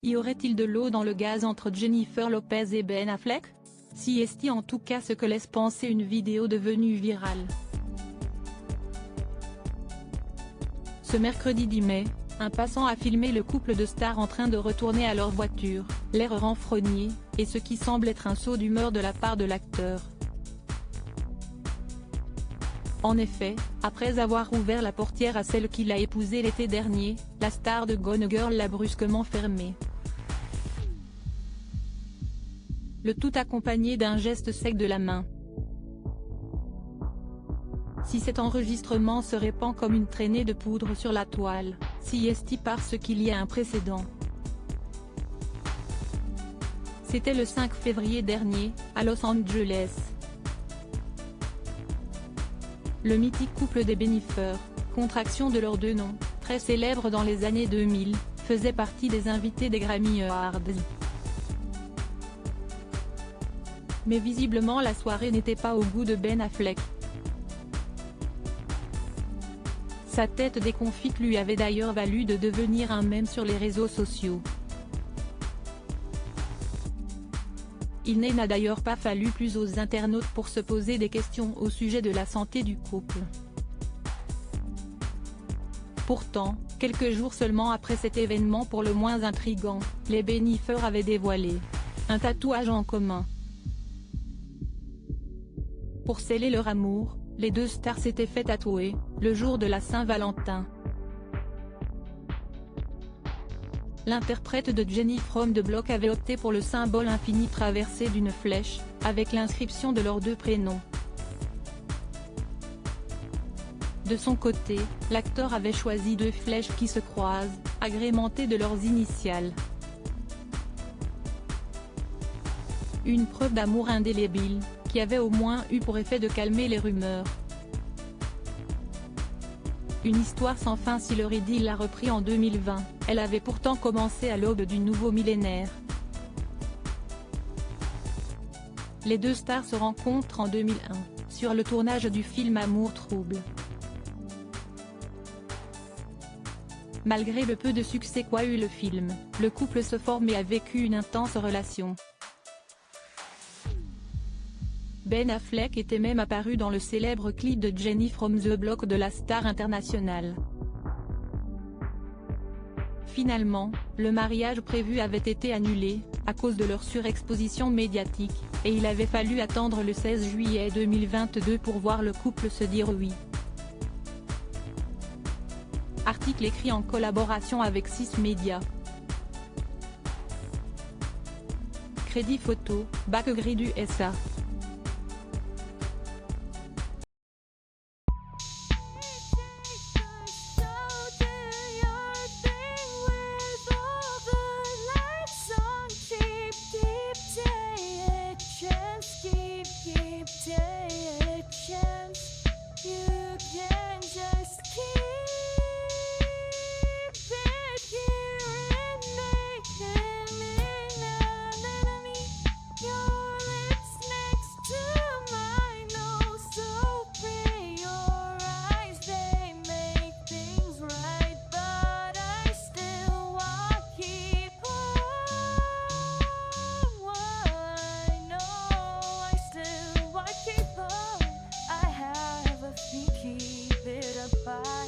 Y aurait-il de l'eau dans le gaz entre Jennifer Lopez et Ben Affleck? Si est en tout cas ce que laisse penser une vidéo devenue virale. Ce mercredi 10 mai, un passant a filmé le couple de stars en train de retourner à leur voiture, l'air renfrogné, et ce qui semble être un saut d'humeur de la part de l'acteur. En effet, après avoir ouvert la portière à celle qu'il a épousée l'été dernier, la star de Gone Girl l'a brusquement fermée. Le tout accompagné d'un geste sec de la main. Si cet enregistrement se répand comme une traînée de poudre sur la toile, c'est parce qu'il y a un précédent. C'était le 5 février dernier, à Los Angeles. Le mythique couple des Bennifer, contraction de leurs deux noms, très célèbre dans les années 2000, faisait partie des invités des Grammy Awards. Mais visiblement la soirée n'était pas au goût de Ben Affleck. Sa tête déconfite lui avait d'ailleurs valu de devenir un mème sur les réseaux sociaux. Il n'a d'ailleurs pas fallu plus aux internautes pour se poser des questions au sujet de la santé du couple. Pourtant, quelques jours seulement après cet événement pour le moins intrigant, les Bennifer avaient dévoilé un tatouage en commun. Pour sceller leur amour, les deux stars s'étaient fait tatouer, le jour de la Saint-Valentin. L'interprète de Jenny from the Block avait opté pour le symbole infini traversé d'une flèche, avec l'inscription de leurs deux prénoms. De son côté, l'acteur avait choisi deux flèches qui se croisent, agrémentées de leurs initiales. Une preuve d'amour indélébile, qui avait au moins eu pour effet de calmer les rumeurs. Une histoire sans fin si leur idylle l'a repris en 2020, elle avait pourtant commencé à l'aube du nouveau millénaire. Les deux stars se rencontrent en 2001, sur le tournage du film Amour trouble. Malgré le peu de succès qu'a eu le film, le couple se forme et a vécu une intense relation. Ben Affleck était même apparu dans le célèbre clip de Jenny from the Block de la star internationale. Finalement, le mariage prévu avait été annulé, à cause de leur surexposition médiatique, et il avait fallu attendre le 16 juillet 2022 pour voir le couple se dire oui. Article écrit en collaboration avec 6 médias. Crédit photo, Backgrid USA. Keep it apart.